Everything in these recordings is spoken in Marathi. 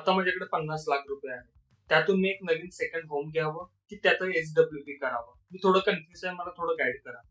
आता माझ्याकडे 50 लाख रुपये आहे. त्यातून मी एक नवीन सेकंड होम घ्यावं की त्यातून SWP करावं? मी थोडं कन्फ्युज आहे, मला थोडं गाईड करा.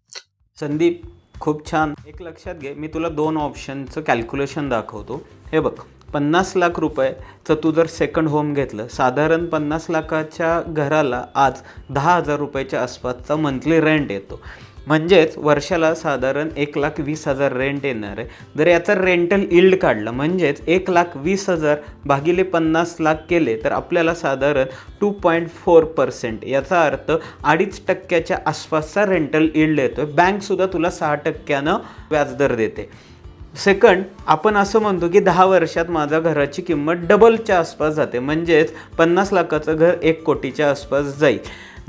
संदीप, खूप छान. एक लक्षात घे, मी तुला 2 ऑप्शनचं कॅल्क्युलेशन दाखवतो. हे बघ, 50 लाख रुपयाचं तू जर सेकंड होम घेतलं, साधारण 50 लाखाच्या घराला आज 10,000 रुपयाच्या आसपासचा मंथली रेंट येतो. म्हणजेच वर्षाला साधारण 1,20,000 रेंट येणार आहे. जर याचा रेंटल इल्ड काढला, म्हणजेच 1,20,000 भागिले 50 लाख केले तर आपल्याला साधारण 2.4%, याचा अर्थ 2.5% आसपासचा रेंटल इल्ड येतो. बँकसुद्धा तुला 6% व्याजदर देते. सेकंड, आपण असं म्हणतो की 10 वर्षात माझ्या घराची किंमत डबलच्या आसपास जाते, म्हणजेच 50 लाखाचं घर 1 कोटीच्या आसपास जाईल.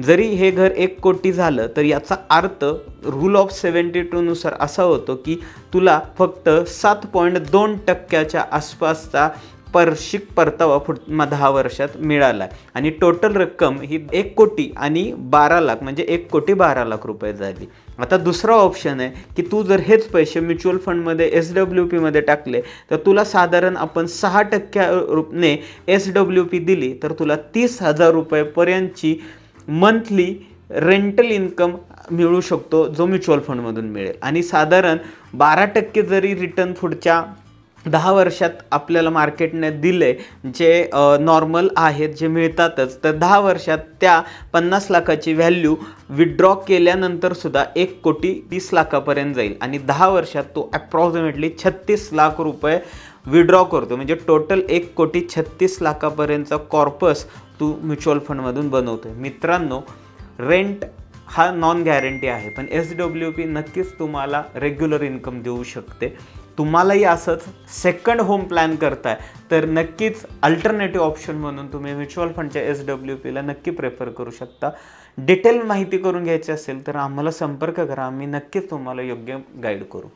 जरी हे घर 1 कोटी झालं तर याचा अर्थ रूल ऑफ 72 नुसार असा होतो की तुला फक्त 7.2% आसपासचा वार्षिक परतावा 10 वर्षात मिळाला आणि टोटल रक्कम ही 1 कोटी आणि 12 लाख म्हणजे 1,12,00,000 रुपये झाली. आता दुसरा ऑप्शन आहे की तू जर हेच पैसे म्युच्युअल फंडमध्ये SWPमध्ये टाकले तर तुला साधारण आपण 6% SWP दिली तर तुला 30,000 रुपयेपर्यंतची मंथली रेंटल इन्कम मिळू शकतो, जो म्युच्युअल फंडमधून मिळेल. आणि साधारण 12% जरी रिटर्न पुढच्या 10 वर्षात आपल्याला मार्केटने दिले, जे नॉर्मल आहेत, जे मिळतातच, तर 10 वर्षात त्या 50 लाखाची व्हॅल्यू विड्रॉ केल्यानंतरसुद्धा 1,30,00,000पर्यंत जाईल आणि 10 वर्षात तो ॲप्रॉक्सिमेटली 36 लाख रुपये विड्रॉ करतो. म्हणजे टोटल 1,36,00,000पर्यंतचा कॉर्पस तू म्युच्युअल फंडमधून बनवतो आहे. मित्रांनो, रेंट हा नॉन गॅरंटी आहे, पण SWP नक्कीच तुम्हाला रेग्युलर इन्कम देऊ शकते. तुम्हालाही असंच सेकंड होम प्लॅन करताय तर नक्कीच अल्टरनेटिव्ह ऑप्शन म्हणून तुम्ही म्युच्युअल फंडच्या SWPला नक्की प्रेफर करू शकता. डिटेल माहिती करून घ्यायची असेल तर आम्हाला संपर्क करा, आम्ही नक्कीच तुम्हाला योग्य गाईड करू.